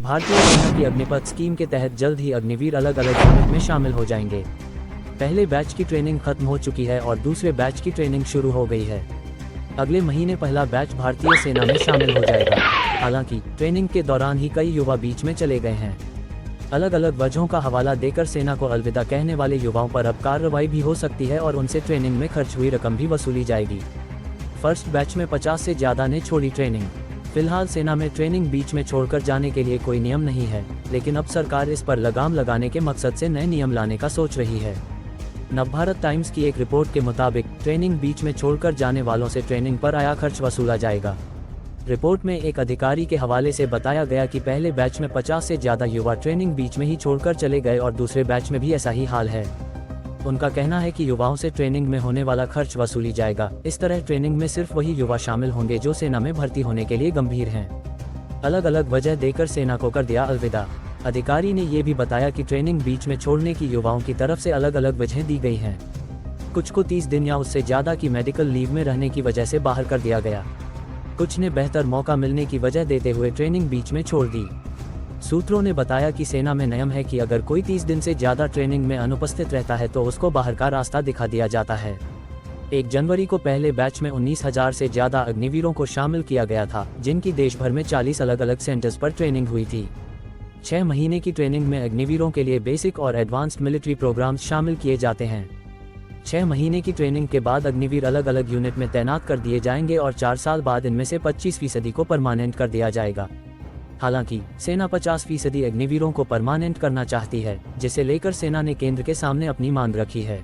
भारतीय सेना की अग्निपथ स्कीम के तहत जल्द ही अग्निवीर अलग अलग यूनिट में शामिल हो जाएंगे। पहले बैच की ट्रेनिंग खत्म हो चुकी है और दूसरे बैच की ट्रेनिंग शुरू हो गई है। अगले महीने पहला बैच भारतीय सेना में शामिल हो जाएगा। हालांकि ट्रेनिंग के दौरान ही कई युवा बीच में चले गए हैं। अलग अलग वजहों का हवाला देकर सेना को अलविदा कहने वाले युवाओं पर अब कार्रवाई भी हो सकती है और उनसे ट्रेनिंग में खर्च हुई रकम भी वसूली जाएगी। फर्स्ट बैच में 50 से ज़्यादा ने छोड़ी ट्रेनिंग। फिलहाल सेना में ट्रेनिंग बीच में छोड़कर जाने के लिए कोई नियम नहीं है, लेकिन अब सरकार इस पर लगाम लगाने के मकसद से नए नियम लाने का सोच रही है। नवभारत टाइम्स की एक रिपोर्ट के मुताबिक ट्रेनिंग बीच में छोड़कर जाने वालों से ट्रेनिंग पर आया खर्च वसूला जाएगा। रिपोर्ट में एक अधिकारी के हवाले से बताया गया कि पहले बैच में 50 से ज़्यादा युवा ट्रेनिंग बीच में ही छोड़कर चले गए और दूसरे बैच में भी ऐसा ही हाल है। उनका कहना है कि युवाओं से ट्रेनिंग में होने वाला खर्च वसूली जाएगा। इस तरह ट्रेनिंग में सिर्फ वही युवा शामिल होंगे जो सेना में भर्ती होने के लिए गंभीर हैं। अलग अलग वजह देकर सेना को कर दिया अलविदा। अधिकारी ने ये भी बताया कि ट्रेनिंग बीच में छोड़ने की युवाओं की तरफ से अलग अलग वजहें दी गई हैं। कुछ को 30 दिन या उससे ज़्यादा की मेडिकल लीव में रहने की वजह से बाहर कर दिया गया। कुछ ने बेहतर मौका मिलने की वजह देते हुए ट्रेनिंग बीच में छोड़ दी। सूत्रों ने बताया कि सेना में नियम है कि अगर कोई 30 दिन से ज़्यादा ट्रेनिंग में अनुपस्थित रहता है तो उसको बाहर का रास्ता दिखा दिया जाता है। 1 जनवरी को पहले बैच में 19,000 से ज़्यादा अग्निवीरों को शामिल किया गया था, जिनकी देश भर में 40 अलग अलग सेंटर्स पर ट्रेनिंग हुई थी। 6 महीने की ट्रेनिंग में अग्निवीरों के लिए बेसिक और एडवांस्ड मिलिट्री प्रोग्राम्स शामिल किए जाते हैं। 6 महीने की ट्रेनिंग के बाद अग्निवीर अलग अलग यूनिट में तैनात कर दिए जाएंगे और 4 साल बाद इनमें से 25% को परमानेंट कर दिया जाएगा। हालांकि सेना 50% अग्निवीरों को परमानेंट करना चाहती है, जिसे लेकर सेना ने केंद्र के सामने अपनी मांग रखी है।